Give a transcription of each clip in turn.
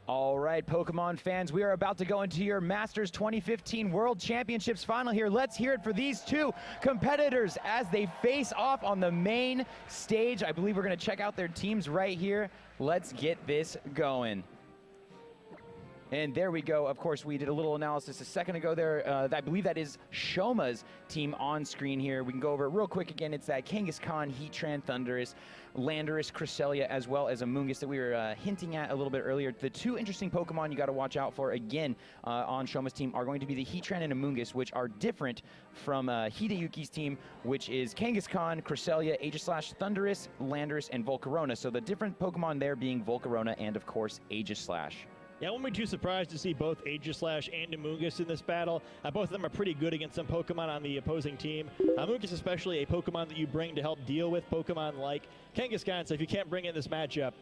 All right, Pokemon fans, we are about to go into your Masters 2015 World Championships final here. Let's hear it for these two competitors as they face off on the main stage. I believe we're going to check out their teams right here. Let's get this going. And there we go. Of course, we did a little analysis a second ago there. I believe that is Shoma's team on screen here. We can go over it real quick again. It's that Kangaskhan, Heatran, Thundurus, Landorus, Cresselia, as well as Amoonguss that we were hinting at a little bit earlier. The two interesting Pokemon you got to watch out for, again, on Shoma's team are going to be the Heatran and Amoonguss, which are different from Hideyuki's team, which is Kangaskhan, Cresselia, Aegislash, Thundurus, Landorus, and Volcarona. So the different Pokemon there being Volcarona and, of course, Aegislash. Yeah, I won't be too surprised to see both Aegislash and Amoonguss in this battle. Both of them are pretty good against some Pokemon on the opposing team. Amoonguss especially a Pokemon that you bring to help deal with Pokemon like Kangaskhan, so if you can't bring in this matchup,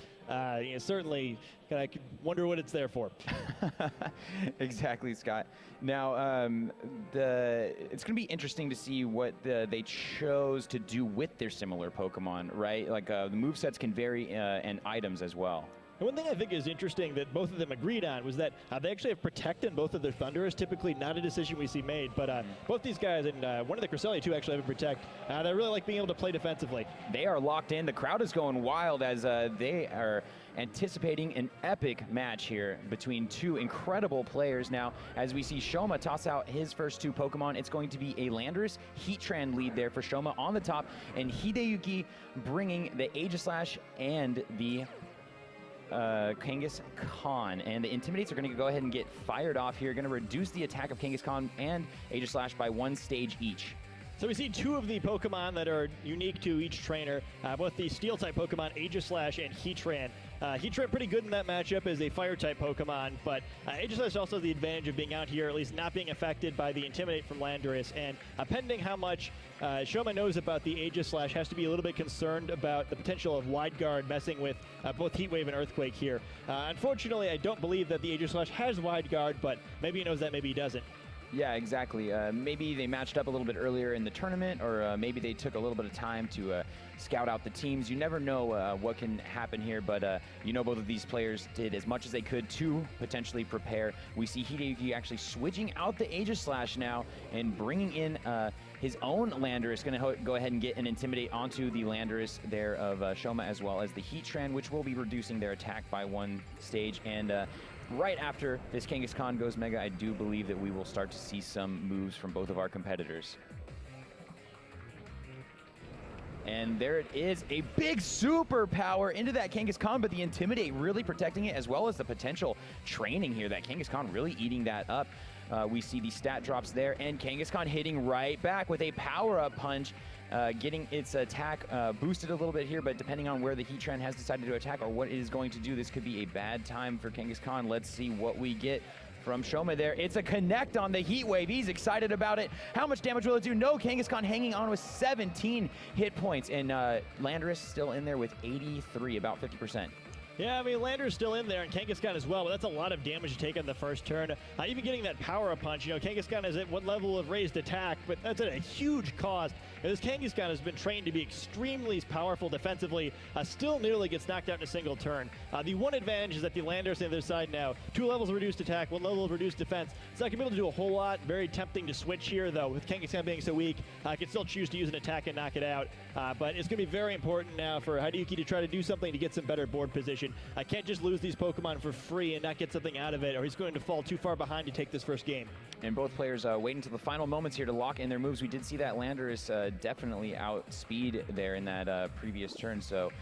certainly I could wonder what it's there for. Exactly, Scott. Now, it's going to be interesting to see what they chose to do with their similar Pokemon, right? Like, the movesets can vary, and items as well. And one thing I think is interesting that both of them agreed on was that they actually have Protect in both of their Thundurus. Typically not a decision we see made, but both these guys, and one of the Cresselia too actually have a Protect. They really like being able to play defensively. They are locked in. The crowd is going wild as they are anticipating an epic match here between two incredible players. Now, as we see Shoma toss out his first two Pokemon, it's going to be a Landorus Heatran lead there for Shoma on the top, and Hideyuki bringing the Aegislash and the Kangaskhan, and the Intimidates are going to go ahead and get fired off here. Going to reduce the attack of Kangaskhan and Aegislash by one stage each. So we see two of the Pokemon that are unique to each trainer, both the Steel-type Pokemon Aegislash and Heatran. Heatran pretty good in that matchup as a Fire-type Pokemon, but Aegislash also has the advantage of being out here, at least not being affected by the Intimidate from Landorus, and pending how much Shoma knows about the Aegislash, has to be a little bit concerned about the potential of Wide Guard messing with both Heat Wave and Earthquake here. Unfortunately, I don't believe that the Aegislash has Wide Guard, but maybe he knows that, maybe he doesn't. Yeah, exactly. Maybe they matched up a little bit earlier in the tournament, or maybe they took a little bit of time to scout out the teams. You never know what can happen here, but you know both of these players did as much as they could to potentially prepare. We see Hideyuki actually switching out the Aegislash now and bringing in his own Landorus. Going to go ahead and get an Intimidate onto the Landorus there of Shoma, as well as the Heatran, which will be reducing their attack by one stage. And right after this Kangaskhan goes Mega, I do believe that we will start to see some moves from both of our competitors. And there it is, a big superpower into that Kangaskhan, but the Intimidate really protecting it, as well as the potential training here. That Kangaskhan really eating that up. We see the stat drops there, and Kangaskhan hitting right back with a power-up punch, getting its attack boosted a little bit here, but depending on where the Heatran has decided to attack or what it is going to do, this could be a bad time for Kangaskhan. Let's see what we get from Shoma there. It's a connect on the Heat Wave. He's excited about it. How much damage will it do? No, Kangaskhan hanging on with 17 hit points, and Landorus still in there with 83, about 50%. Yeah, I mean, Landorus still in there, and Kangaskhan as well, but that's a lot of damage to take on the first turn. Even getting that power-up punch, Kangaskhan is at one level of raised attack, but that's at a huge cost. This Kangaskhan has been trained to be extremely powerful defensively, still nearly gets knocked out in a single turn. The one advantage is that the Landorus on the other side now, 2 levels of reduced attack, 1 level of reduced defense. It's not going to be able to do a whole lot. Very tempting to switch here, though, with Kangaskhan being so weak. I can still choose to use an attack and knock it out, but it's going to be very important now for Hideyuki to try to do something to get some better board position. I can't just lose these Pokemon for free and not get something out of it, or he's going to fall too far behind to take this first game. And both players waiting until the final moments here to lock in their moves. We did see that Landorus definitely outspeed there in that previous turn, so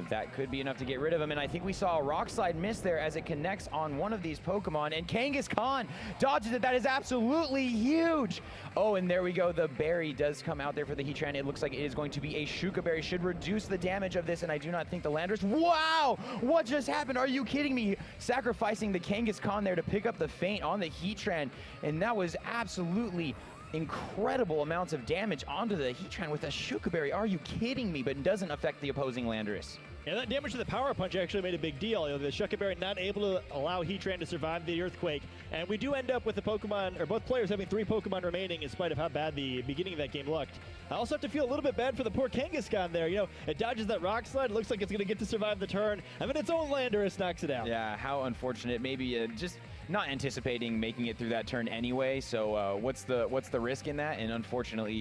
that could be enough to get rid of him. And I think we saw a Rock Slide miss there as it connects on one of these Pokemon, and Kangaskhan dodges it. That is absolutely huge. Oh, and there we go. The berry does come out there for the Heatran. It looks like it is going to be a Shuka Berry. Should reduce the damage of this, and I do not think the Landorus. Wow! What just happened? Are you kidding me? Sacrificing the Kangaskhan there to pick up the feint on the Heatran, and that was absolutely incredible amounts of damage onto the Heatran with a Shuka Berry. Are you kidding me? But it doesn't affect the opposing Landorus. Yeah, that damage to the power punch actually made a big deal. The Shuckleberry not able to allow Heatran to survive the Earthquake. And we do end up with the Pokemon, or both players having 3 Pokemon remaining in spite of how bad the beginning of that game looked. I also have to feel a little bit bad for the poor Kangaskhan there. It dodges that Rock Slide. It looks like it's going to get to survive the turn. And then its own Landorus knocks it out. Yeah, how unfortunate. Maybe just not anticipating making it through that turn anyway. So what's the risk in that? And unfortunately,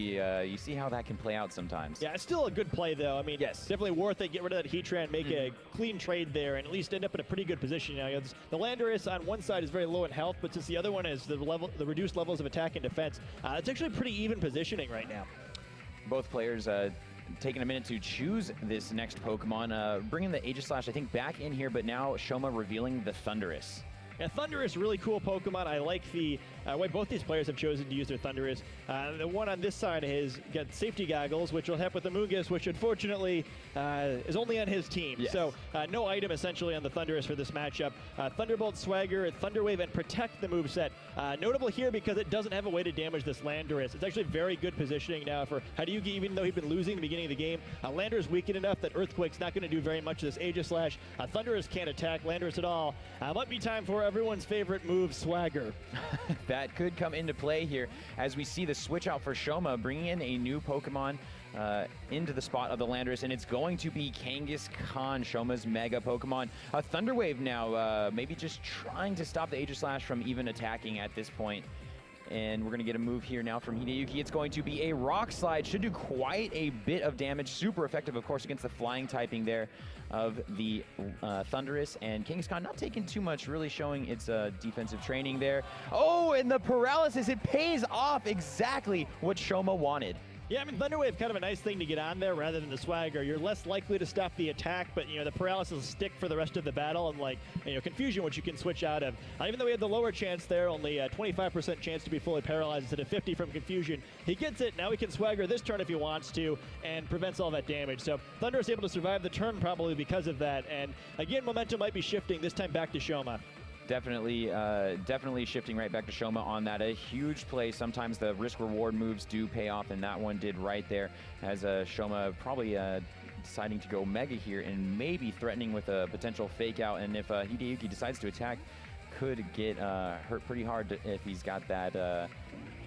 you see how that can play out sometimes. Yeah, it's still a good play, though. I mean, yes, definitely worth it. Get rid of that Heatran, make a clean trade there, and at least end up in a pretty good position. The Landorus on one side is very low in health, but since the other one has the reduced levels of attack and defense, it's actually pretty even positioning right now. Both players taking a minute to choose this next Pokemon, bringing the Aegislash, I think, back in here, but now Shoma revealing the Thundurus. Yeah, Thundurus, really cool Pokemon. I like the way both these players have chosen to use their Thundurus. The one on this side has got safety goggles, which will help with the Mungus, which unfortunately is only on his team. Yes. So no item essentially on the Thundurus for this matchup. Thunderbolt, Swagger, Thunder Wave, and Protect the moveset. Notable here because it doesn't have a way to damage this Landorus. It's actually very good positioning now for Hideyuki, even though he'd been losing in the beginning of the game. Landorus weakened enough that Earthquake's not going to do very much of this Aegislash. Thundurus can't attack Landorus at all. Might be time for everyone's favorite move, Swagger. That could come into play here as we see the switch out for Shoma, bringing in a new Pokemon into the spot of the Landorus, and it's going to be Kangaskhan, Shoma's mega Pokemon. A Thunder Wave now, maybe just trying to stop the Aegislash from even attacking at this point. And we're going to get a move here now from Hideyuki. It's going to be a Rock Slide. Should do quite a bit of damage. Super effective, of course, against the flying typing there of the Thundurus. And Kangaskhan not taking too much, really showing its defensive training there. Oh, and the paralysis. It pays off exactly what Shoma wanted. Yeah, I mean, Thunder Wave kind of a nice thing to get on there rather than the Swagger. You're less likely to stop the attack, but, the paralysis will stick for the rest of the battle, and, Confusion, which you can switch out of. Even though he had the lower chance there, only a 25% chance to be fully paralyzed instead of 50 from Confusion, he gets it. Now he can Swagger this turn if he wants to and prevents all that damage. So Thunder is able to survive the turn probably because of that, and, again, momentum might be shifting, this time back to Shoma. Definitely shifting right back to Shoma on that. A huge play. Sometimes the risk-reward moves do pay off, and that one did right there as Shoma probably deciding to go Mega here and maybe threatening with a potential fake out. And if Hideyuki decides to attack, could get hurt pretty hard if he's got that.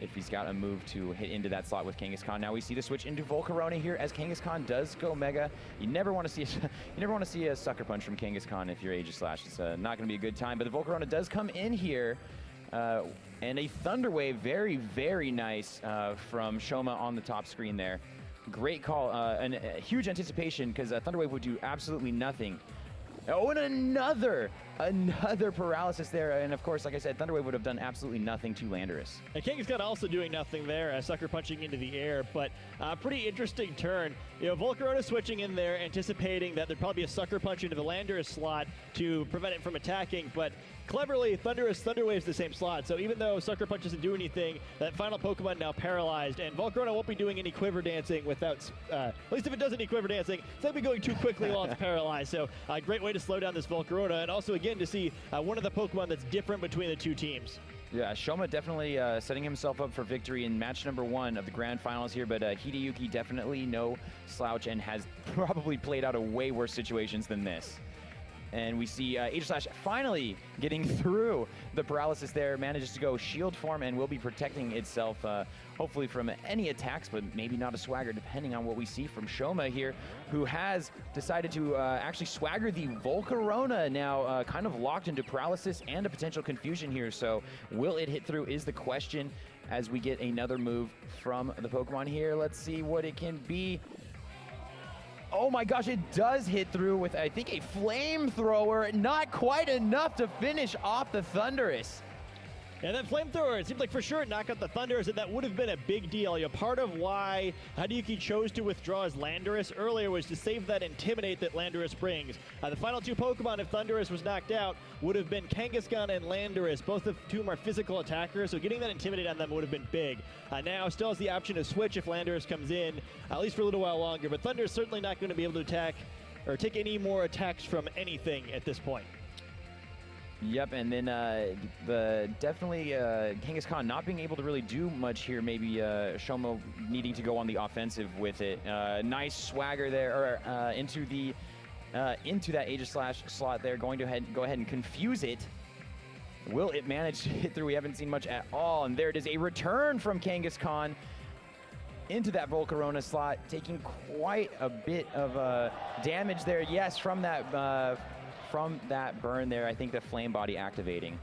If he's got a move to hit into that slot with Kangaskhan. Now we see the switch into Volcarona here as Kangaskhan does go Mega. You never want to see a Sucker Punch from Kangaskhan if you're Aegislash. It's not going to be a good time. But the Volcarona does come in here, and a Thunder Wave, very, very nice from Shoma on the top screen there. Great call, and huge anticipation because Thunder Wave would do absolutely nothing. Oh, and another paralysis there. And of course, like I said, Thunder Wave would have done absolutely nothing to Landorus. And Kangaskhan also doing nothing there, Sucker Punching into the air, but pretty interesting turn. Volcarona switching in there, anticipating that there'd probably be a Sucker Punch into the Landorus slot to prevent it from attacking, but cleverly, Thunder Wave's the same slot, so even though Sucker Punch doesn't do anything, that final Pokemon now paralyzed, and Volcarona won't be doing any Quiver Dancing without, at least if it does any Quiver Dancing, it's not be going too quickly while it's paralyzed, so a great way to slow down this Volcarona, and also again to see one of the Pokemon that's different between the two teams. Yeah, Shoma definitely setting himself up for victory in match number 1 of the grand finals here, but Hideyuki definitely no slouch and has probably played out of way worse situations than this. And we see Aegislash finally getting through the paralysis there, manages to go shield form and will be protecting itself, hopefully from any attacks, but maybe not a Swagger, depending on what we see from Shoma here, who has decided to actually Swagger the Volcarona, now kind of locked into paralysis and a potential confusion here. So will it hit through is the question as we get another move from the Pokemon here. Let's see what it can be. Oh my gosh, it does hit through with, I think, a flamethrower. Not quite enough to finish off the Thundurus. And that flamethrower, it seemed like for sure it knocked out the Thundurus, and that would have been a big deal. Part of why Hideyuki chose to withdraw his Landorus earlier was to save that Intimidate that Landorus brings. The final two Pokemon, if Thundurus was knocked out, would have been Kangaskhan and Landorus. Both of whom are physical attackers, so getting that Intimidate on them would have been big. Now still has the option to switch if Landorus comes in, at least for a little while longer, but Thundurus certainly not going to be able to attack or take any more attacks from anything at this point. Yep, and then definitely Kangaskhan not being able to really do much here. Maybe Shoma needing to go on the offensive with it. Nice Swagger there, or into the into that Aegislash slot there, going to go ahead and confuse it. Will it manage to hit through? We haven't seen much at all, and there it is, a return from Kangaskhan into that Volcarona slot, taking quite a bit of damage there. Yes, from that burn there, I think the flame body activating.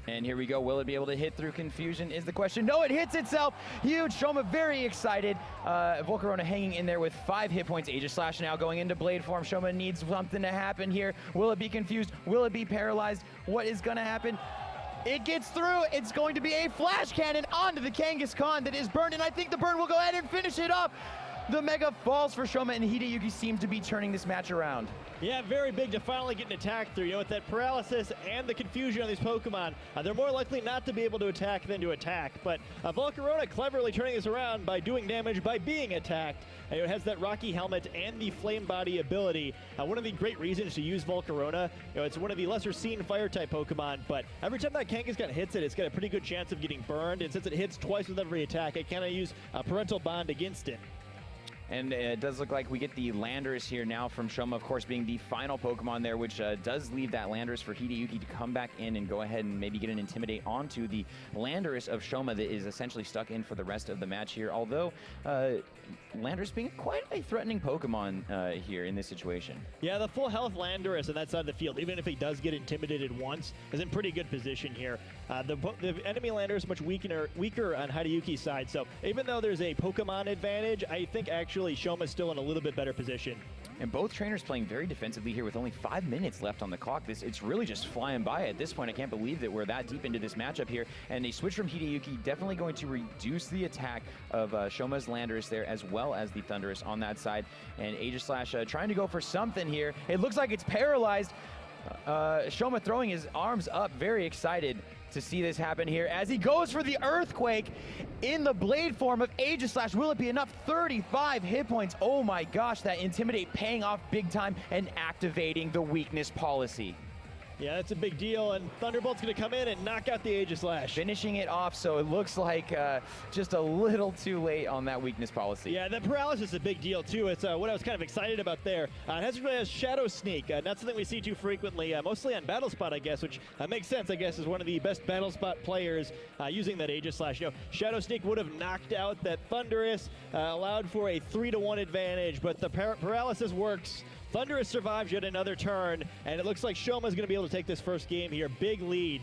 And here we go. Will it be able to hit through confusion is the question. No, it hits itself. Huge. Shoma very excited. Volcarona hanging in there with 5 hit points. Aegislash now going into blade form. Shoma needs something to happen here. Will it be confused? Will it be paralyzed? What is going to happen? It gets through. It's going to be a flash cannon onto the Kangaskhan that is burned, and I think the burn will go ahead and finish it up. The Mega falls for Shoma, and Hideyuki seem to be turning this match around. Yeah, very big to finally get an attack through. You know, with that paralysis and the confusion on these Pokemon, they're more likely not to be able to attack than to attack. But Volcarona cleverly turning this around by doing damage by being attacked. It has that Rocky Helmet and the Flame Body ability. One of the great reasons to use Volcarona, it's one of the lesser seen Fire-type Pokemon, but every time that Kangaskhan hits it, it's got a pretty good chance of getting burned. And since it hits twice with every attack, it cannot use a Parental Bond against it. And it does look like we get the Landorus here now from Shoma, of course, being the final Pokemon there, which does leave that Landorus for Hideyuki to come back in and go ahead and maybe get an Intimidate onto the Landorus of Shoma that is essentially stuck in for the rest of the match here. Although Landorus being quite a threatening Pokemon here in this situation. Yeah, the full health Landorus on that side of the field, even if he does get intimidated once, is in pretty good position here. The enemy Landorus much weaker on Hideyuki's side, so even though there's a Pokemon advantage, I think actually Shoma's still in a little bit better position. And both trainers playing very defensively here with only 5 minutes left on the clock. It's really just flying by at this point. I can't believe that we're that deep into this matchup here. And a switch from Hideyuki definitely going to reduce the attack of Shoma's Landorus there, as well as the Thundurus on that side. And Aegislash trying to go for something here. It looks like it's paralyzed. Shoma throwing his arms up, very excited to see this happen here as he goes for the Earthquake in the blade form of Aegislash. Will it be enough? 35 hit points. Oh my gosh, that Intimidate paying off big time and activating the weakness policy. Yeah, that's a big deal, and Thunderbolt's going to come in and knock out the Aegislash. Finishing it off, so it looks like just a little too late on that weakness policy. Yeah, that paralysis is a big deal, too. It's what I was kind of excited about there. It has Shadow Sneak, not something we see too frequently, mostly on Battle Spot, I guess, which makes sense, I guess, as one of the best Battle Spot players using that Aegislash. You know, Shadow Sneak would have knocked out that Thundurus, allowed for a 3-to-1 advantage, but the paralysis works. Thundurus survives yet another turn, and it looks like Shoma's going to be able to take this first game here. Big lead.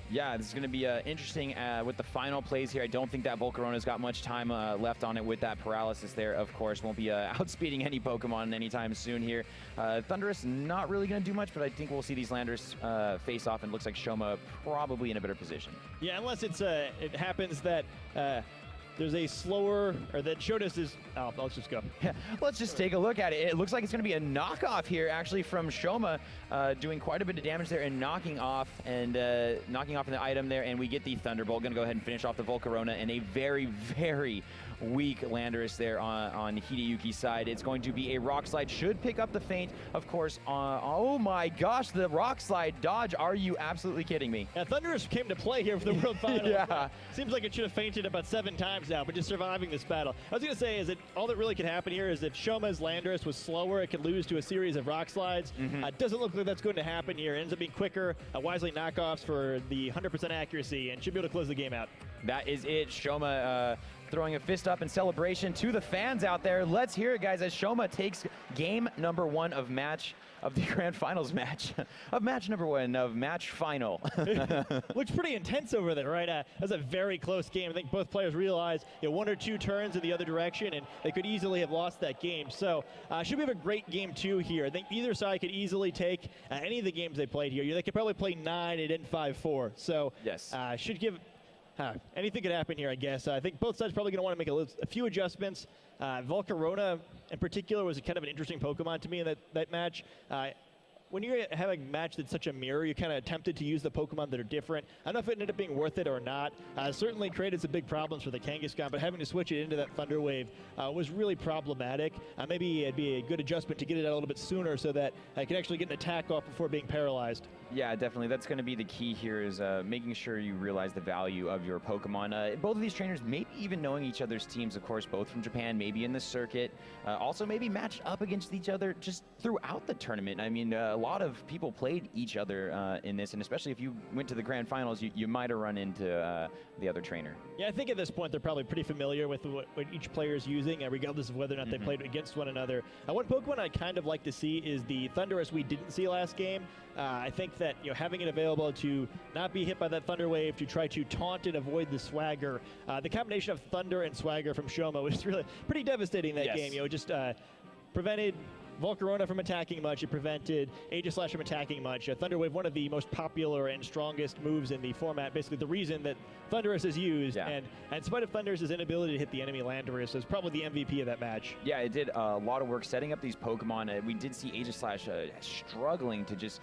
Yeah, this is going to be interesting with the final plays here. I don't think that Volcarona's got much time left on it with that paralysis there, of course. Won't be outspeeding any Pokemon anytime soon here. Thundurus not really going to do much, but I think we'll see these Landers face off, and it looks like Shoma probably in a better position. Yeah, unless it happens that... there's a slower, or that Shodas is, let's just go. Yeah, let's just take a look at it. It looks like it's going to be a knockoff here, actually, from Shoma, doing quite a bit of damage there and knocking off in the item there, and we get the Thunderbolt. Going to go ahead and finish off the Volcarona, and a very, very weak Landorus there on Hideyuki's side. It's going to be a Rock Slide. Should pick up the feint, of course. Oh my gosh, the Rock Slide dodge. Are you absolutely kidding me? Yeah, Thundurus came to play here for the World Final. Yeah. Seems like it should have fainted about 7 times now, but just surviving this battle. I was going to say is that all that really could happen here is if Shoma's Landorus was slower, it could lose to a series of Rock Slides. It doesn't look like that's going to happen here. It ends up being quicker, wisely knockoffs for the 100% accuracy, and should be able to close the game out. That is it. Shoma throwing a fist up in celebration to the fans out there. Let's hear it, guys, as Shoma takes game number 1 of the grand finals match of match number 1 of match final. Looks pretty intense over there, right? That's a very close game. I think both players realize 1 or 2 turns in the other direction, and they could easily have lost that game. So should we have a great game 2 here? I think either side could easily take any of the games they played here. They could probably play 9 and end 5-4. So yes, should give. Anything could happen here, I guess. I think both sides probably going to want to make a few adjustments. Volcarona, in particular, was kind of an interesting Pokemon to me in that match. when you're having a match that's such a mirror, you're kind of tempted to use the Pokemon that are different. I don't know if it ended up being worth it or not. Certainly created some big problems for the Kangaskhan, but having to switch it into that Thunder Wave was really problematic. Maybe it'd be a good adjustment to get it out a little bit sooner so that I could actually get an attack off before being paralyzed. Yeah, definitely. That's going to be the key here, is making sure you realize the value of your Pokemon. Both of these trainers maybe even knowing each other's teams, of course, both from Japan, maybe in the circuit. Also maybe matched up against each other just throughout the tournament. I mean, a lot of people played each other in this, and especially if you went to the grand finals, you might have run into the other trainer. Yeah, I think at this point they're probably pretty familiar with what each player is using, regardless of whether or not they played against one another. One Pokemon I kind of like to see is the Thundurus we didn't see last game. I think that having it available to not be hit by that Thunder Wave, to try to taunt and avoid the Swagger. The combination of Thunder and Swagger from Shoma was really pretty devastating that game. It just prevented Volcarona from attacking much. It prevented Aegislash from attacking much. Thunder Wave, one of the most popular and strongest moves in the format. Basically, the reason that Thundurus is used, and in spite of Thundurus' inability to hit the enemy Landorus, is probably the MVP of that match. Yeah, it did a lot of work setting up these Pokemon. We did see Aegislash struggling to just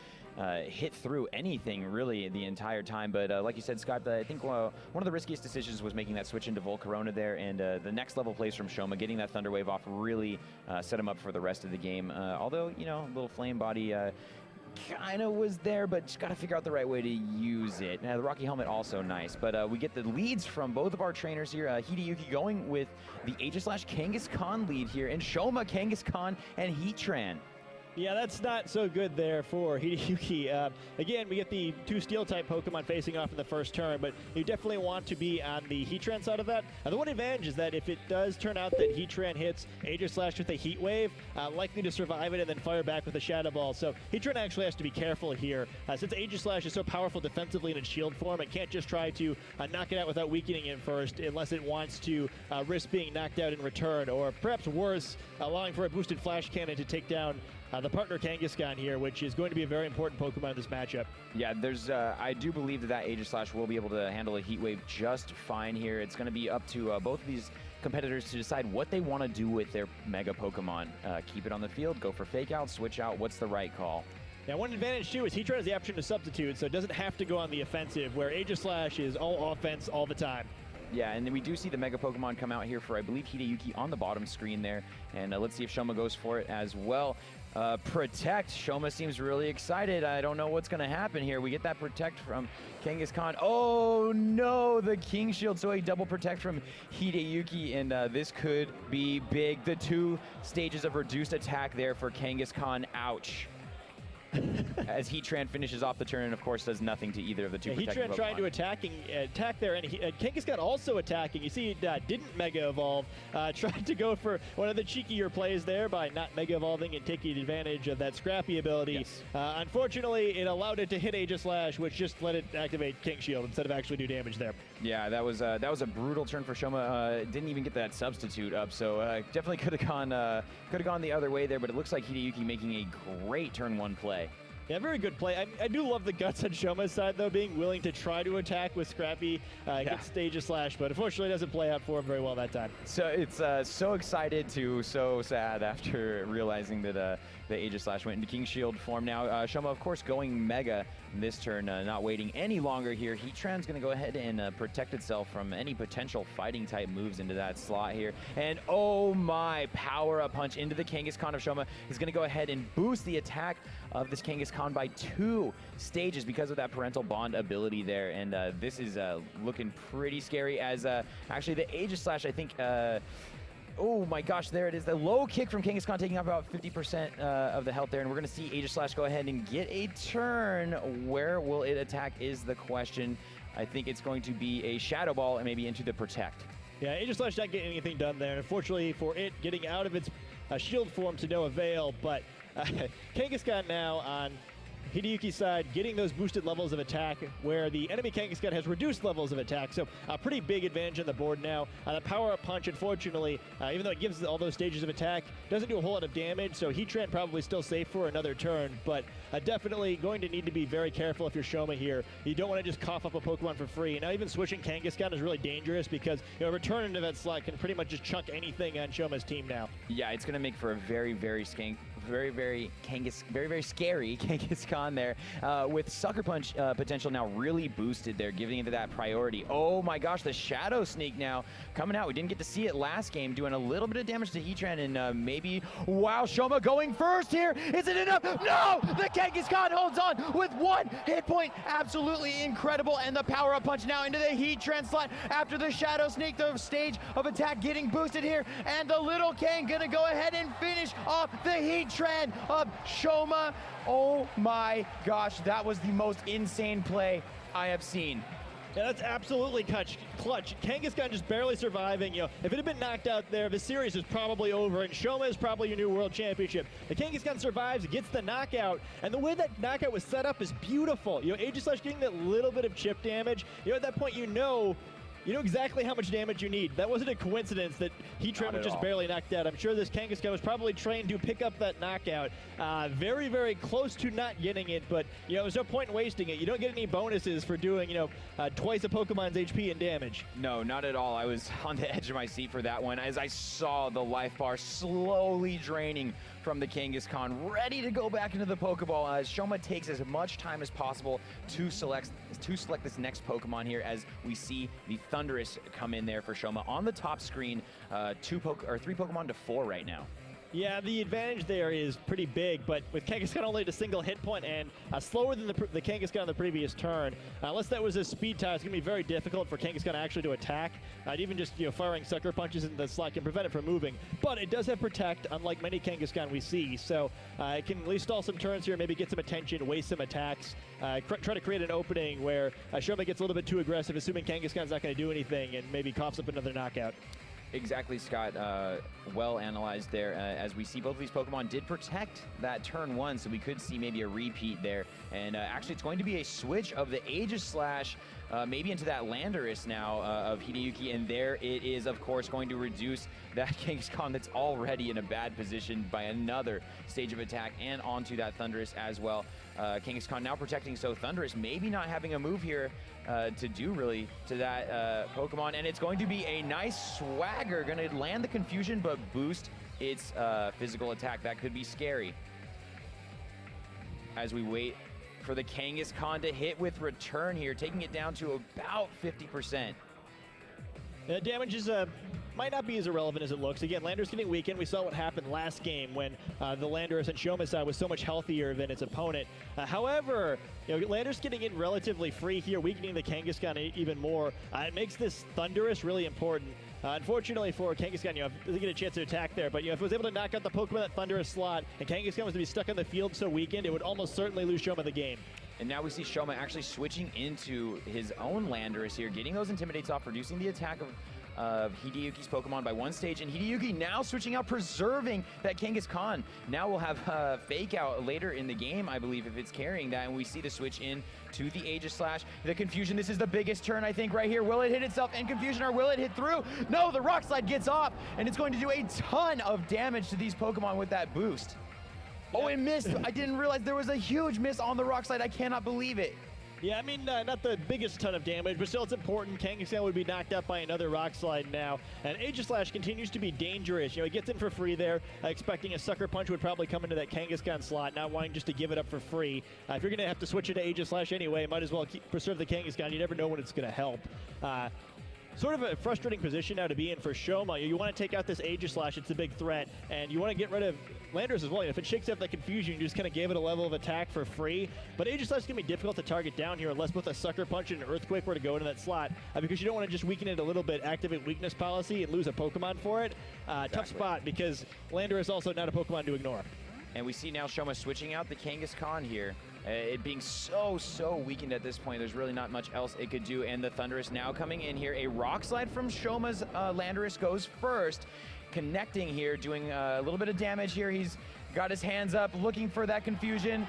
hit through anything really the entire time, but like you said, Scott, I think one of the riskiest decisions was making that switch into Volcarona there, and the next level plays from Shoma, getting that Thunder Wave off really set him up for the rest of the game. Although, a little Flame Body kind of was there, but just got to figure out the right way to use it. Now, the Rocky Helmet also nice, but we get the leads from both of our trainers here. Hideyuki going with the Aegislash Kangaskhan lead here, and Shoma, Kangaskhan, and Heatran. Yeah, that's not so good there for Hideyuki. Again, we get the two Steel-type Pokemon facing off in the first turn, but you definitely want to be on the Heatran side of that. The one advantage is that if it does turn out that Heatran hits Aegislash with a Heat Wave, likely to survive it and then fire back with a Shadow Ball. So Heatran actually has to be careful here. Since Aegislash is so powerful defensively in its shield form, it can't just try to knock it out without weakening it first, unless it wants to risk being knocked out in return, or perhaps worse, allowing for a boosted Flash Cannon to take down the partner Kangaskhan here, which is going to be a very important Pokemon in this matchup. Yeah, there's. I do believe that Aegislash will be able to handle a Heat Wave just fine here. It's going to be up to both of these competitors to decide what they want to do with their Mega Pokemon. Keep it on the field, go for Fake Out, switch out. What's the right call? Now, one advantage, too, is Heatran has the option to substitute, so it doesn't have to go on the offensive, where Aegislash is all offense all the time. Yeah, and then we do see the Mega Pokemon come out here for, I believe, Hideyuki on the bottom screen there. And let's see if Shoma goes for it as well. Protect. Shoma seems really excited. I don't know what's going to happen here. We get that Protect from Kangaskhan. Oh, no, the King Shield. So a double Protect from Hideyuki, and this could be big. The 2 stages of reduced attack there for Kangaskhan. Ouch. As Heatran finishes off the turn and, of course, does nothing to either of the two protected Pokemon. Heatran trying to attack there, and Kangaskhan also attacking. You see, didn't Mega Evolve. Tried to go for one of the cheekier plays there by not Mega Evolving and taking advantage of that Scrappy ability. Yes. Unfortunately, it allowed it to hit Aegislash, which just let it activate King Shield instead of actually do damage there. Yeah, that was a brutal turn for Shoma. Didn't even get that substitute up, so definitely could have gone the other way there. But it looks like Hideyuki making a great turn 1 play. Yeah, very good play. I do love the guts on Shoma's side, though, being willing to try to attack with Scrappy against Aegislash, but unfortunately it doesn't play out for him very well that time. So it's so excited to so sad after realizing that the Aegislash went into King Shield form. Now, Shoma, of course, going Mega this turn, not waiting any longer here. Heatran's going to go ahead and protect itself from any potential fighting-type moves into that slot here. And, oh my, Power-Up Punch into the Kangaskhan of Shoma is going to go ahead and boost the attack of this Kangaskhan by 2 stages because of that Parental Bond ability there. And this is looking pretty scary as actually the Aegislash, I think... oh my gosh, there it is. The low kick from Kangaskhan taking off about 50% of the health there. And we're going to see Aegislash go ahead and get a turn. Where will it attack is the question. I think it's going to be a Shadow Ball and maybe into the Protect. Yeah, Aegislash not getting anything done there. And unfortunately for it, getting out of its shield form to no avail. But Kangaskhan now on Hideyuki's side getting those boosted levels of attack where the enemy Kangaskhan has reduced levels of attack. So a pretty big advantage on the board now. The Power-Up Punch, unfortunately, even though it gives all those stages of attack, doesn't do a whole lot of damage. So Heatran probably still safe for another turn, but definitely going to need to be very careful if you're Shoma here. You don't want to just cough up a Pokemon for free. Now even switching Kangaskhan is really dangerous because return into that slot can pretty much just chunk anything on Shoma's team now. Yeah, it's going to make for a very, very very scary Kangaskhan there, with Sucker Punch potential now really boosted there, giving it that priority. Oh my gosh, the Shadow Sneak now coming out. We didn't get to see it last game, doing a little bit of damage to Heatran, and maybe, wow, Shoma going first here. Is it enough? No! The Kangaskhan holds on with 1 hit point. Absolutely incredible, and the power-up punch now into the Heatran slot after the Shadow Sneak, the stage of attack getting boosted here, and the little Kang gonna go ahead and finish off the Heatran of Shoma. Oh my gosh, that was the most insane play I have seen. Yeah, that's absolutely clutch. Kangaskhan just barely surviving. You know, if it had been knocked out there, the series is probably over, and Shoma is probably your new world championship. The Kangaskhan survives, gets the knockout, and the way that knockout was set up is beautiful. You know, Aegislash getting that little bit of chip damage. You know, at that point, you know exactly how much damage you need. That wasn't a coincidence that Heatran was just barely knocked out. I'm sure this Kangaskhan was probably trained to pick up that knockout. Very, very close to not getting it, but you know, there's no point in wasting it. You don't get any bonuses for doing, you know, twice a Pokemon's HP and damage. No, not at all. I was on the edge of my seat for that one as I saw the life bar slowly draining from the Kangaskhan, ready to go back into the Pokeball as Shoma takes as much time as possible to select this next Pokemon here, as we see the Thundurus come in there for Shoma on the top screen. 3 Pokemon to 4 right now. Yeah, the advantage there is pretty big, but with Kangaskhan only at a single hit point and slower than the Kangaskhan on the previous turn, unless that was a speed tie, it's going to be very difficult for Kangaskhan actually to attack. Even just firing sucker punches into the slot can prevent it from moving, but it does have Protect, unlike many Kangaskhan we see, so it can at least stall some turns here, maybe get some attention, waste some attacks, try to create an opening where Shoma gets a little bit too aggressive, assuming Kangaskhan's not going to do anything, and maybe coughs up another knockout. Exactly, Scott. Well analyzed there. As we see, both of these Pokemon did protect that turn 1, so we could see maybe a repeat there. And actually, it's going to be a switch of the Aegislash maybe into that Landorus now of Hideyuki, and there it is, of course, going to reduce that Kangaskhan that's already in a bad position by another stage of attack, and onto that Thundurus as well. Kangaskhan now protecting, so Thundurus maybe not having a move here to do really to that Pokemon, and it's going to be a nice swagger, going to land the confusion but boost its physical attack. That could be scary as we wait for the Kangaskhan to hit with return here, taking it down to about 50%. Damage is might not be as irrelevant as it looks. Again, Landorus getting weakened. We saw what happened last game when the Landorus and Shoma side was so much healthier than its opponent. However, Landorus getting in relatively free here, weakening the Kangaskhan even more. It makes this Thundurus really important. Unfortunately for Kangaskhan, doesn't get a chance to attack there, but if it was able to knock out the Pokemon that Thundurus slot, and Kangaskhan was to be stuck on the field so weakened, it would almost certainly lose Shoma the game. And now we see Shoma actually switching into his own Landorus here, getting those Intimidates off, reducing the attack of Hideyuki's Pokemon by 1 stage, and Hideyuki now switching out, preserving that Kangaskhan. Now we'll have Fake Out later in the game, I believe, if it's carrying that, and we see the switch in to the Aegislash. The Confusion, this is the biggest turn, I think, right here. Will it hit itself in Confusion, or will it hit through? No, the Rock Slide gets off, and it's going to do a ton of damage to these Pokemon with that boost. Oh, it missed. I didn't realize there was a huge miss on the Rock Slide. I cannot believe it. Yeah, I mean, not the biggest ton of damage, but still it's important. Kangaskhan would be knocked out by another Rock Slide now. And Aegislash continues to be dangerous. He gets in for free there, expecting a Sucker Punch would probably come into that Kangaskhan slot, not wanting just to give it up for free. If you're going to have to switch it to Aegislash anyway, might as well preserve the Kangaskhan. You never know when it's going to help. Sort of a frustrating position now to be in for Shoma. You want to take out this Aegislash, it's a big threat, and you want to get rid of Landorus as well. If it shakes up that Confusion, you just kind of gave it a level of attack for free. But Aegislash is going to be difficult to target down here unless both a Sucker Punch and an Earthquake were to go into that slot, because you don't want to just weaken it a little bit, activate weakness policy, and lose a Pokemon for it. Exactly. Tough spot, because Landorus is also not a Pokemon to ignore. And we see now Shoma switching out the Kangaskhan here. It being so weakened at this point, there's really not much else it could do. And the Thundurus now coming in here. A Rock Slide from Shoma's Landorus goes first, connecting here, doing a little bit of damage here. He's got his hands up, looking for that Confusion.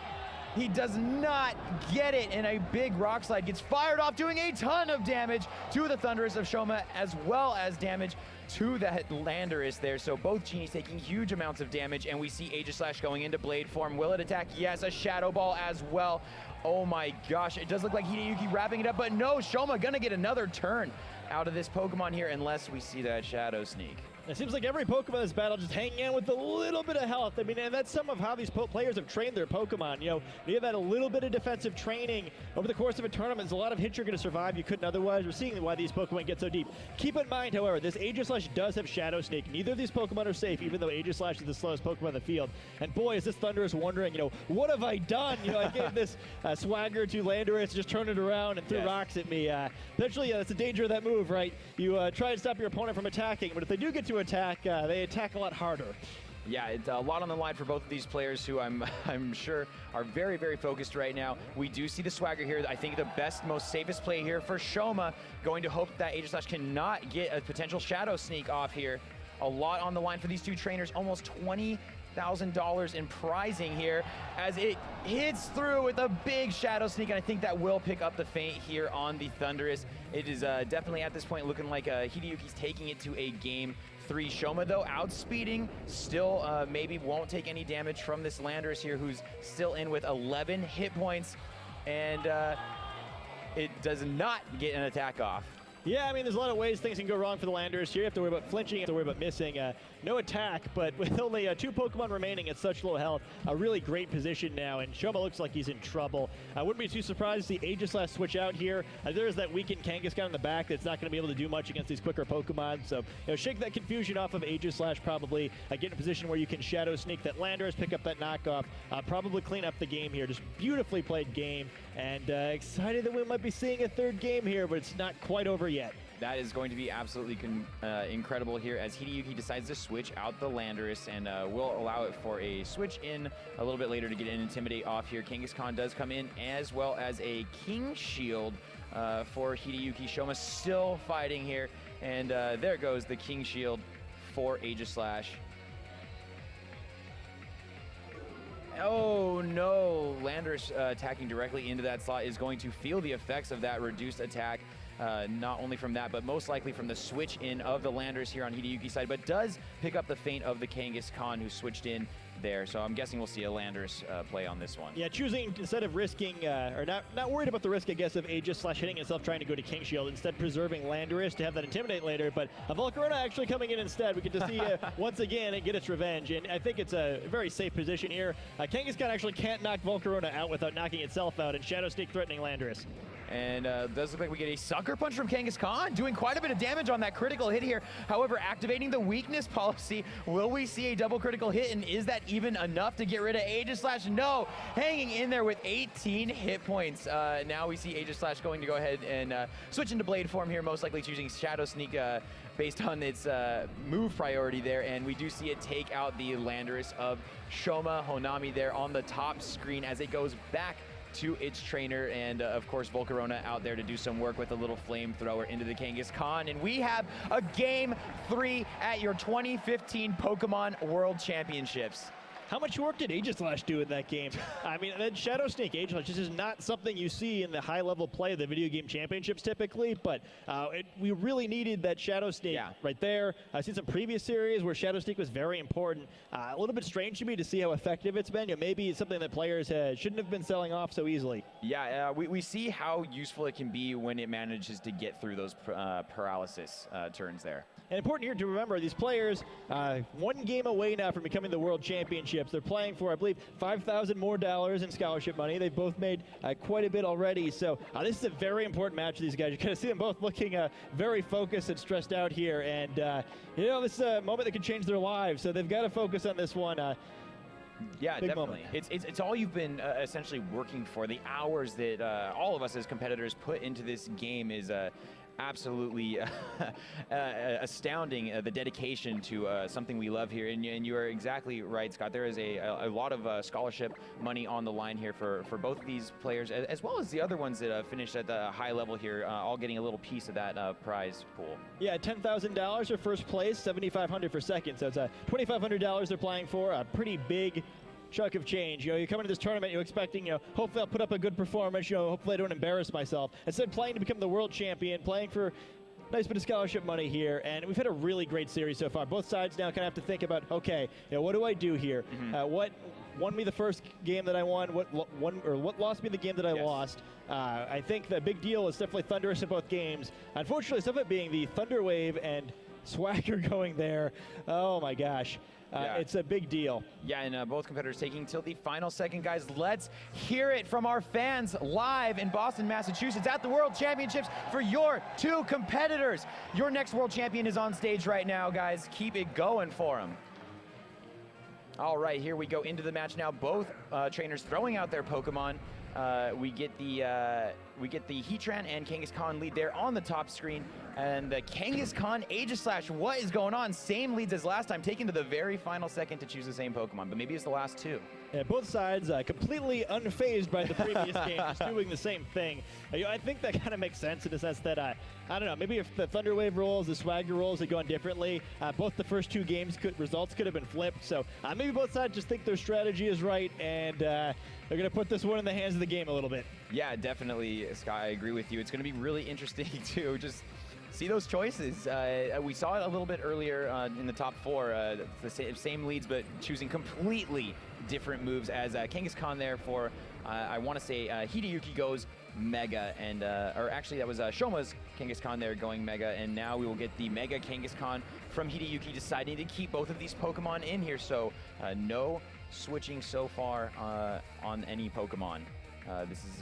He does not get it, and a big Rock Slide gets fired off, doing a ton of damage to the Thundurus of Shoma, as well as damage to that Landorus there. So both Genies taking huge amounts of damage, and we see Aegislash going into Blade form. Will it attack? Yes, a Shadow Ball as well. Oh my gosh, it does look like Hideyuki wrapping it up, but no, Shoma gonna get another turn out of this Pokemon here, unless we see that Shadow Sneak. It seems like every Pokemon in this battle just hanging in with a little bit of health. I mean, and that's some of how these players have trained their Pokemon. You know, you have had a little bit of defensive training over the course of a tournament. There's a lot of hits you're going to survive you couldn't otherwise. We're seeing why these Pokemon get so deep. Keep in mind, however, this Aegislash does have Shadow Sneak. Neither of these Pokemon are safe, even though Aegislash is the slowest Pokemon in the field. And boy, is this Thundurus wondering, you know, what have I done? You know, I gave this swagger to Landorus, just turned it around and threw rocks at me. Potentially, that's the danger of that move, right? You try and stop your opponent from attacking, but if they do get to attack, they attack a lot harder. Yeah, it's a lot on the line for both of these players who I'm sure are very, very focused right now. We do see the swagger here. I think the best, most safest play here for Shoma, going to hope that Aegislash cannot get a potential Shadow Sneak off here. A lot on the line for these two trainers, almost $20,000 in prizing here as it hits through with a big Shadow Sneak, and I think that will pick up the feint here on the Thundurus. It is definitely at this point looking like Hideyuki's taking it to a game 3. Shoma, though, outspeeding, still maybe won't take any damage from this Landorus here, who's still in with 11 hit points, and it does not get an attack off. Yeah, I mean, there's a lot of ways things can go wrong for the Landorus here. You have to worry about flinching, you have to worry about missing. No attack, but with only 2 Pokemon remaining at such low health, a really great position now, and Shoma looks like he's in trouble. I wouldn't be too surprised to see Aegislash switch out here. There's that weakened Kangaskhan in the back that's not going to be able to do much against these quicker Pokemon, so you know, shake that confusion off of Aegislash probably, get in a position where you can Shadow Sneak that Landorus, pick up that knockoff, probably clean up the game here. Just beautifully played game, and excited that we might be seeing a 3rd game here, but it's not quite over yet. That is going to be absolutely incredible here as Hideyuki decides to switch out the Landorus, and will allow it for a switch in a little bit later to get an Intimidate off here. Kangaskhan does come in, as well as a King Shield for Hideyuki. Shoma still fighting here, and there goes the King Shield for Aegislash. Oh no, Landorus attacking directly into that slot is going to feel the effects of that reduced attack. Not only from that, but most likely from the switch in of the Landorus here on Hideyuki's side, but does pick up the feint of the Kangaskhan who switched in there. So I'm guessing we'll see a Landorus play on this one. Yeah, choosing instead of risking, or not worried about the risk, I guess, of Aegislash hitting itself trying to go to King Shield, instead preserving Landorus to have that Intimidate later, but Volcarona actually coming in instead. We get to see once again it get its revenge, and I think it's a very safe position here. Kangaskhan actually can't knock Volcarona out without knocking itself out, and Shadow Sneak threatening Landorus. And does look like we get a Sucker Punch from Kangaskhan, doing quite a bit of damage on that critical hit here. However, activating the weakness policy, will we see a double critical hit, and is that even enough to get rid of Aegislash? No, hanging in there with 18 hit points. Now we see Aegislash going to go ahead and switch into Blade form here, most likely choosing Shadow Sneak based on its move priority there, and we do see it take out the Landorus of Shoma. Honami there on the top screen as it goes back to its trainer, and of course Volcarona out there to do some work with a little flamethrower into the Kangaskhan, and we have a Game 3 at your 2015 Pokemon World Championships. How much work did Aegislash do in that game? I mean, that Shadow Sneak Aegislash, this is not something you see in the high-level play of the video game championships typically, but we really needed that Shadow Sneak right there. I've seen some previous series where Shadow Sneak was very important. A little bit strange to me to see how effective it's been. You know, maybe it's something that players shouldn't have been selling off so easily. Yeah, we see how useful it can be when it manages to get through those paralysis turns there. And important here to remember, these players, 1 game away now from becoming the World Championships. They're playing for, I believe, $5,000 more in scholarship money. They've both made quite a bit already. So this is a very important match for these guys. You kind of see them both looking very focused and stressed out here. And, you know, this is a moment that could change their lives. So they've got to focus on this one. Yeah, big definitely. Moment. It's all you've been essentially working for. The hours that all of us as competitors put into this game is absolutely astounding, the dedication to something we love here, and you are exactly right, Scott. There is a lot of scholarship money on the line here for both of these players, as well as the other ones that finished at the high level here, all getting a little piece of that prize pool. Yeah, $10,000 for first place, $7,500 for second, so it's $2,500 they're playing for, a pretty big chunk of change. You know, you come into this tournament, you're expecting, you know, hopefully I'll put up a good performance, you know, hopefully I don't embarrass myself. Instead, playing to become the world champion, playing for nice bit of scholarship money here, and we've had a really great series so far. Both sides now kind of have to think about, okay, you know, what do I do here? What won me the first game that I won? What lost me the game that I lost? I think the big deal is definitely Thundurus in both games. Unfortunately, some of it being the Thunder Wave and Swagger going there. Oh my gosh. Yeah. It's a big deal. Yeah, and both competitors taking till the final second, guys. Let's hear it from our fans live in Boston, Massachusetts at the World Championships for your two competitors. Your next world champion is on stage right now, guys. Keep it going for him. All right, here we go into the match now. Both trainers throwing out their Pokemon. We get the Heatran and Kangaskhan lead there on the top screen. And the Kangaskhan Aegislash, what is going on? Same leads as last time, taken to the very final second to choose the same Pokemon, but maybe it's the last two. Yeah, both sides completely unfazed by the previous game, just doing the same thing. I think that kind of makes sense in the sense that, I don't know, maybe if the Thunder Wave rolls, the Swagger rolls had gone differently, both the first two games results could have been flipped. So maybe both sides just think their strategy is right, and they're going to put this one in the hands of the game a little bit. Yeah, definitely, Sky, I agree with you. It's going to be really interesting to just see those choices. We saw it a little bit earlier in the top four, the same leads, but choosing completely different moves as Kangaskhan there for, I want to say, Hideyuki goes Mega, and or actually that was Shoma's Kangaskhan there going Mega, and now we will get the Mega Kangaskhan from Hideyuki deciding to keep both of these Pokemon in here, so no switching so far on any Pokemon. This is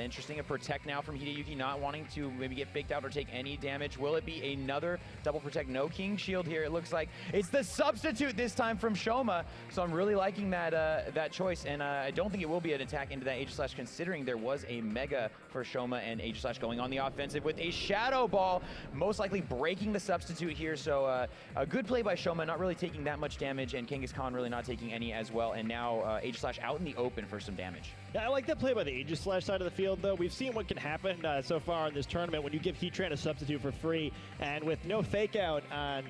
interesting. A Protect now from Hideyuki, not wanting to maybe get faked out or take any damage. Will it be another double Protect? No King Shield here. It looks like it's the substitute this time from Shoma. So I'm really liking that that choice, and I don't think it will be an attack into that Aegislash, considering there was a Mega for Shoma and Aegislash going on the offensive with a Shadow Ball, most likely breaking the substitute here. So a good play by Shoma, not really taking that much damage, and Kangaskhan really not taking any as well. And now Aegislash out in the open for some damage. Yeah, I like that play by the Aegislash side of the field, though. We've seen what can happen so far in this tournament when you give Heatran a substitute for free, and with no fake out on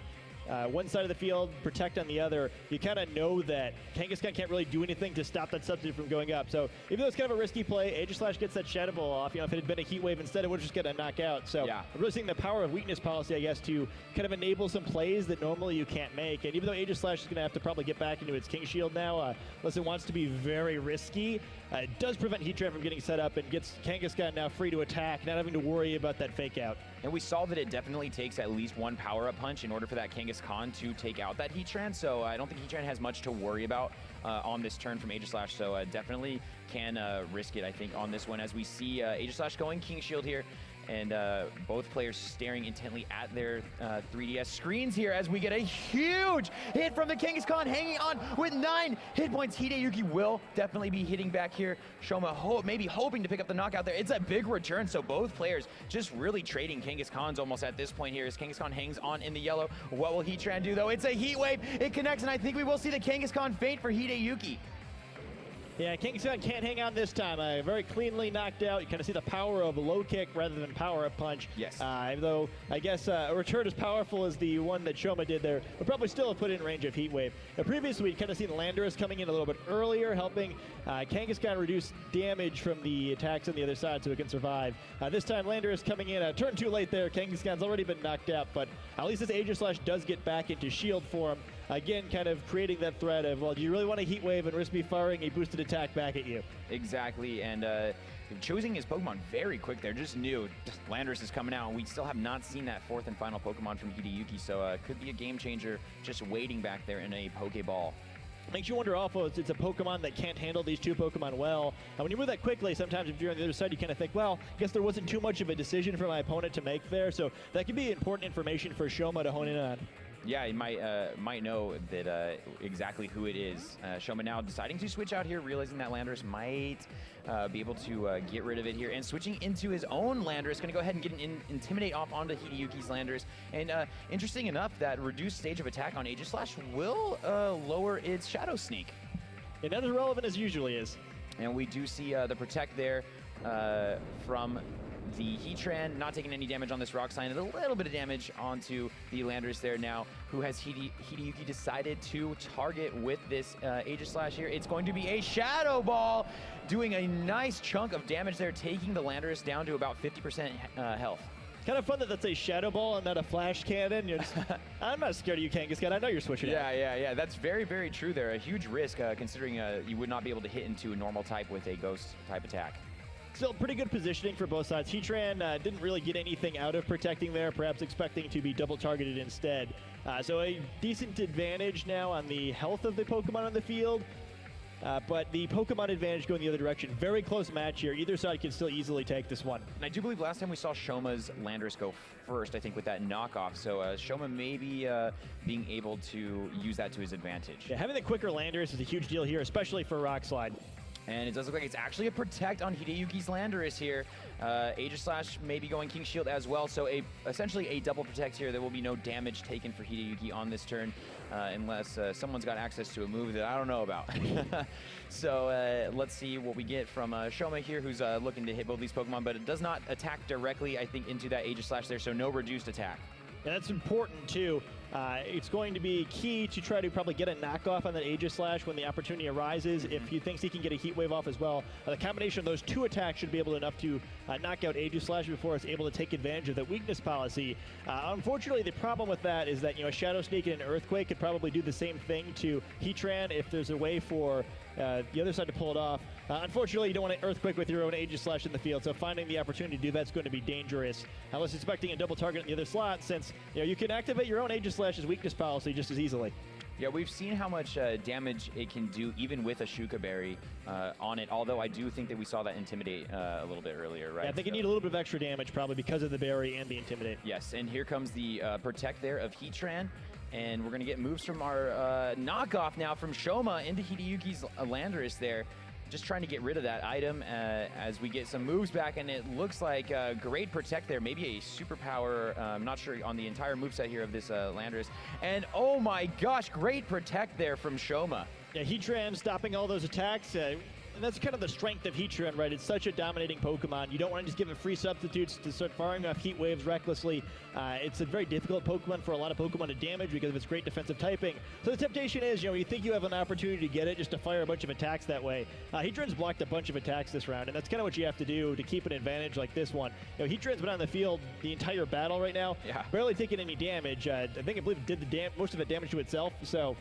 one side of the field, Protect on the other, you kind of know that Kangaskhan can't really do anything to stop that substitute from going up. So even though it's kind of a risky play, Aegislash gets that Shadow Ball off. If it had been a Heat Wave instead, it would just get a knockout. So yeah. I'm really seeing the power of weakness policy, I guess, to kind of enable some plays that normally you can't make. And even though Aegislash is going to have to probably get back into its King Shield now, unless it wants to be very risky, it does prevent Heatran from getting set up and gets Kangaskhan now free to attack, not having to worry about that fake out. And we saw that it definitely takes at least one power-up punch in order for that Kangaskhan to take out that Heatran, so I don't think Heatran has much to worry about on this turn from Aegislash, so definitely can risk it, I think, on this one, as we see Aegislash going King Shield here, and both players staring intently at their 3DS screens here as we get a huge hit from the Kangaskhan, hanging on with 9 hit points. Hideyuki will definitely be hitting back here. Shoma maybe hoping to pick up the knockout there. It's a big return, so both players just really trading Kangaskhan's almost at this point here as Kangaskhan hangs on in the yellow. What will Heatran do, though? It's a Heat Wave. It connects, and I think we will see the Kangaskhan faint for Hideyuki. Yeah, Kangaskhan can't hang on this time. Very cleanly knocked out. You kind of see the power of a low kick rather than power-up punch. Yes. Though I guess a return as powerful as the one that Shoma did there would probably still have put it in range of Heat Wave. Now, previously, we'd kind of seen Landorus coming in a little bit earlier, helping Kangaskhan reduce damage from the attacks on the other side so it can survive. This time, Landorus coming in a turn too late there. Kangaskhan's already been knocked out, but at least this Aegislash does get back into shield form. Again, kind of creating that threat of, well, do you really want to Heat Wave and risk me firing a boosted attack back at you? Exactly, and choosing his Pokemon very quick there, just knew Landorus is coming out, and we still have not seen that fourth and final Pokemon from Hideyuki, so could be a game changer just waiting back there in a Pokeball. Makes you wonder also, it's a Pokemon that can't handle these two Pokemon well. And when you move that quickly, sometimes if you're on the other side, you kind of think, well, I guess there wasn't too much of a decision for my opponent to make there, so that could be important information for Shoma to hone in on. Yeah, he might know that exactly who it is. Shoma now deciding to switch out here, realizing that Landorus might be able to get rid of it here, and switching into his own Landorus, going to go ahead and get an Intimidate off onto Hideyuki's Landorus. And interesting enough, that reduced stage of attack on Aegislash will lower its Shadow Sneak. And not as relevant as usually is. And we do see the Protect there from the Heatran, not taking any damage on this Rock Sign, and a little bit of damage onto the Landorus there now, who has Hideyuki decided to target with this Aegislash here. It's going to be a Shadow Ball, doing a nice chunk of damage there, taking the Landorus down to about 50% health. Kind of fun that that's a Shadow Ball and not a Flash Cannon. I'm not scared of you, Kangaskhan. I know you're switching out. Yeah. That's very, very true there. A huge risk, considering you would not be able to hit into a normal type with a Ghost type attack. Still pretty good positioning for both sides. Heatran didn't really get anything out of protecting there, perhaps expecting to be double targeted instead. So a decent advantage now on the health of the Pokemon on the field. But the Pokemon advantage going the other direction. Very close match here. Either side can still easily take this one. And I do believe last time we saw Shoma's Landorus go first, I think, with that knockoff. So Shoma may be being able to use that to his advantage. Yeah, having the quicker Landorus is a huge deal here, especially for Rock Slide. And it does look like it's actually a Protect on Hideyuki's Landorus here. Aegislash may be going King Shield as well, so essentially a double Protect here. There will be no damage taken for Hideyuki on this turn, unless someone's got access to a move that I don't know about. So let's see what we get from Shoma here, who's looking to hit both these Pokemon, but it does not attack directly, I think, into that Aegislash there, so no reduced attack. And that's important, too. It's going to be key to try to probably get a knockoff on that Aegislash when the opportunity arises. If he thinks he can get a Heat Wave off as well, the combination of those two attacks should be able enough to knock out Aegislash before it's able to take advantage of the weakness policy. Unfortunately, the problem with that is that, a Shadow Sneak and an Earthquake could probably do the same thing to Heatran if there's a way for the other side to pull it off. Unfortunately, you don't want an Earthquake with your own Aegislash in the field, so finding the opportunity to do that's going to be dangerous. Unless expecting a double target in the other slot, since you can activate your own Aegislash's weakness policy just as easily. Yeah, we've seen how much damage it can do even with a Shuka Berry on it, although I do think that we saw that Intimidate a little bit earlier, right? Yeah, I think you need a little bit of extra damage probably because of the Berry and the Intimidate. Yes, and here comes the Protect there of Heatran. And we're going to get moves from our knockoff now from Shoma into Hideyuki's Landorus there. Just trying to get rid of that item as we get some moves back, and it looks like great Protect there. Maybe a superpower, I'm not sure on the entire moveset here of this Landorus. And oh my gosh, great Protect there from Shoma. Yeah, Heatran stopping all those attacks. And that's kind of the strength of Heatran, right? It's such a dominating Pokemon. You don't want to just give it free substitutes to start firing off Heat Waves recklessly. It's a very difficult Pokemon for a lot of Pokemon to damage because of its great defensive typing. So the temptation is, you think you have an opportunity to get it just to fire a bunch of attacks that way. Heatran's blocked a bunch of attacks this round, and that's kind of what you have to do to keep an advantage like this one. Heatran's been on the field the entire battle right now, barely taking any damage. I believe it did most of it damage to itself, so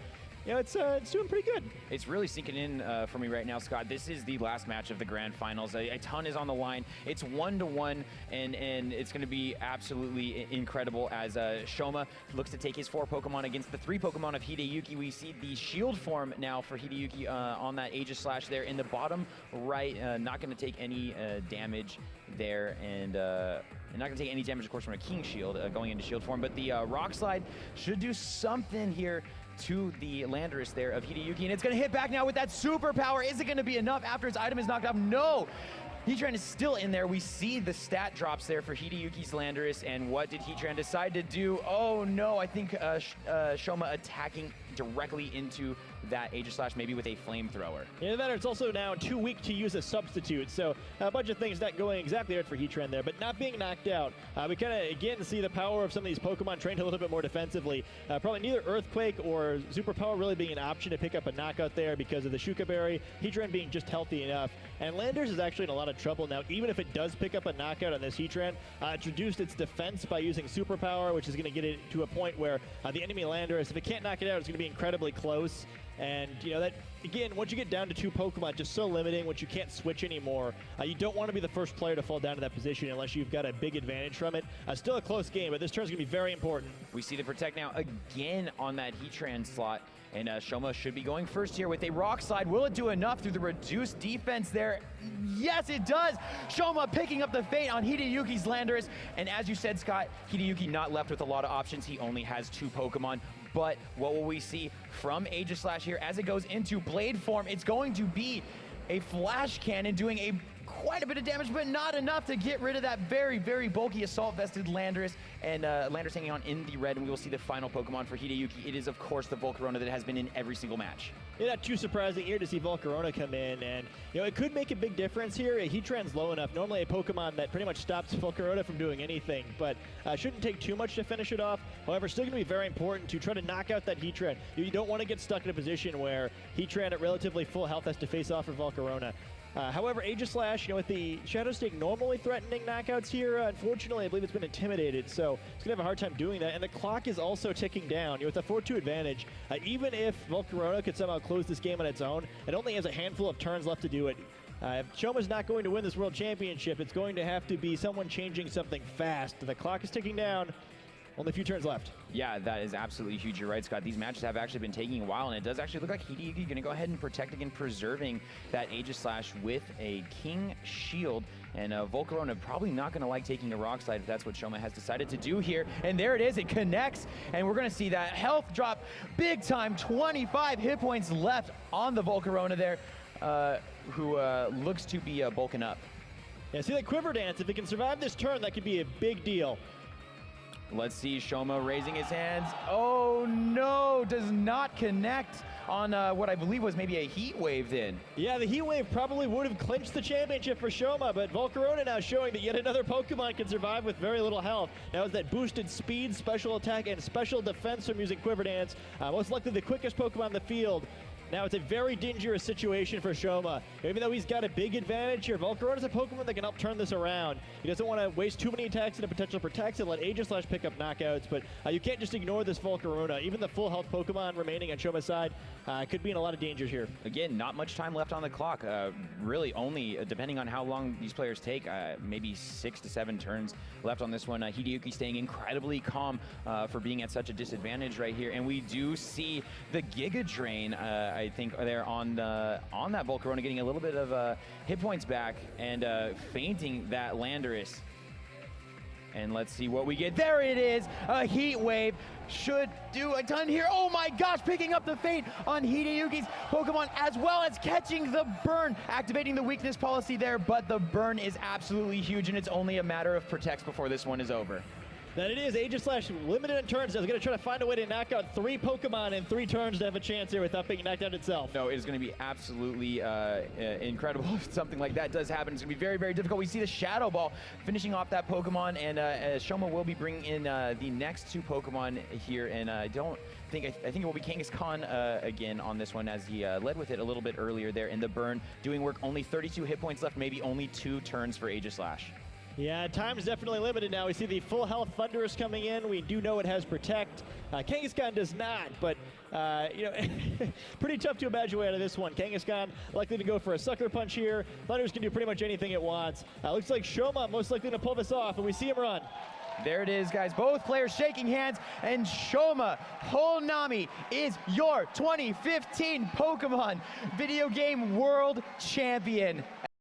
it's doing pretty good. It's really sinking in for me right now, Scott. This is the last match of the grand finals. A ton is on the line. It's 1-1, and it's going to be absolutely incredible as Shoma looks to take his 4 Pokemon against the 3 Pokemon of Hideyuki. We see the shield form now for Hideyuki on that Aegislash there in the bottom right. Not going to take any damage there, and not going to take any damage, of course, from a King Shield going into shield form. But the Rock Slide should do something here to the Landorus there of Hideyuki, and it's going to hit back now with that superpower. Is it going to be enough after his item is knocked off? No! Heatran is still in there. We see the stat drops there for Hideyuki's Landorus, and what did Heatran decide to do? Oh no, I think Shoma attacking directly into that Aegislash, maybe with a flamethrower. Yeah, that it's also now too weak to use a substitute, so a bunch of things not going exactly right for Heatran there, but not being knocked out. We kind of, again, see the power of some of these Pokemon trained a little bit more defensively. Probably neither Earthquake or Superpower really being an option to pick up a knockout there because of the Shuka Berry, Heatran being just healthy enough. And Landorus is actually in a lot of trouble now. Even if it does pick up a knockout on this Heatran, it's reduced its defense by using Superpower, which is going to get it to a point where the enemy Landorus, if it can't knock it out, it's going to be incredibly close. And, that, again, once you get down to 2 Pokemon, just so limiting, once you can't switch anymore, you don't want to be the first player to fall down to that position unless you've got a big advantage from it. Still a close game, but this turn's going to be very important. We see the Protect now again on that Heatran slot, and Shoma should be going first here with a Rock Slide. Will it do enough through the reduced defense there? Yes, it does! Shoma picking up the fate on Hideyuki's Landorus, and as you said, Scott, Hideyuki not left with a lot of options. He only has 2 Pokemon. But what will we see from Aegislash here as it goes into Blade form? It's going to be a Flash Cannon doing quite a bit of damage, but not enough to get rid of that very, very bulky assault-vested Landorus. And Landorus hanging on in the red, and we will see the final Pokemon for Hideyuki. It is, of course, the Volcarona that has been in every single match. Yeah, not too surprising here to see Volcarona come in, and it could make a big difference here. Heatran's low enough. Normally a Pokemon that pretty much stops Volcarona from doing anything, but shouldn't take too much to finish it off. However, still going to be very important to try to knock out that Heatran. You don't want to get stuck in a position where Heatran at relatively full health has to face off for Volcarona. However, Aegislash, with the Shadow Sneak normally threatening knockouts here, unfortunately, I believe it's been intimidated, so it's going to have a hard time doing that. And the clock is also ticking down. With a 4-2 advantage, even if Volcarona could somehow close this game on its own, it only has a handful of turns left to do it. If Shoma's not going to win this World Championship, it's going to have to be someone changing something fast. The clock is ticking down. Only a few turns left. Yeah, that is absolutely huge. You're right, Scott. These matches have actually been taking a while, and it does actually look like Hideyuki going to go ahead and protect again, preserving that Aegislash with a King Shield. And Volcarona probably not going to like taking a rock slide if that's what Shoma has decided to do here. And there it is. It connects, and we're going to see that health drop big time. 25 hit points left on the Volcarona there, who looks to be bulking up. Yeah, see that quiver dance. If it can survive this turn, that could be a big deal. Let's see Shoma raising his hands. Oh no, does not connect on what I believe was maybe a heat wave then. Yeah, the heat wave probably would have clinched the championship for Shoma, but Volcarona now showing that yet another Pokemon can survive with very little health. Now is that boosted speed, special attack, and special defense from using Quiver Dance. Most likely the quickest Pokemon in the field. Now it's a very dangerous situation for Shoma. Even though he's got a big advantage here, Volcarona's a Pokemon that can help turn this around. He doesn't want to waste too many attacks into potential protects and let Aegislash pick up knockouts, but you can't just ignore this Volcarona. Even the full health Pokemon remaining on Shoma's side could be in a lot of danger here. Again, not much time left on the clock. Really only, depending on how long these players take, maybe 6 to 7 turns left on this one. Hideyuki staying incredibly calm for being at such a disadvantage right here. And we do see the Giga Drain, I think, there on that Volcarona, getting a little bit of hit points back and fainting that Landorus. And let's see what we get. There it is, a Heat Wave. Should do a ton here. Oh my gosh, picking up the feint on Hideyuki's Pokemon, as well as catching the burn, activating the weakness policy there, but the burn is absolutely huge, and it's only a matter of protects before this one is over. That it is. Aegislash limited in turns. It's going to try to find a way to knock out 3 Pokemon in 3 turns to have a chance here without being knocked out itself. No, it is going to be absolutely incredible if something like that does happen. It's going to be very, very difficult. We see the Shadow Ball finishing off that Pokemon, and Shoma will be bringing in the next 2 Pokemon here, and I think it will be Kangaskhan again on this one, as he led with it a little bit earlier there in the burn, doing work. Only 32 hit points left, maybe only 2 turns for Aegislash. Yeah, time's definitely limited now. We see the full health Thunderous coming in. We do know it has Protect. Kangaskhan does not, but you know, pretty tough to imagine way out of this one. Kangaskhan likely to go for a Sucker Punch here. Thunderous can do pretty much anything it wants. Looks like Shoma most likely to pull this off, and we see him run. There it is, guys. Both players shaking hands, and Shoma Honami is your 2015 Pokemon Video Game World Champion.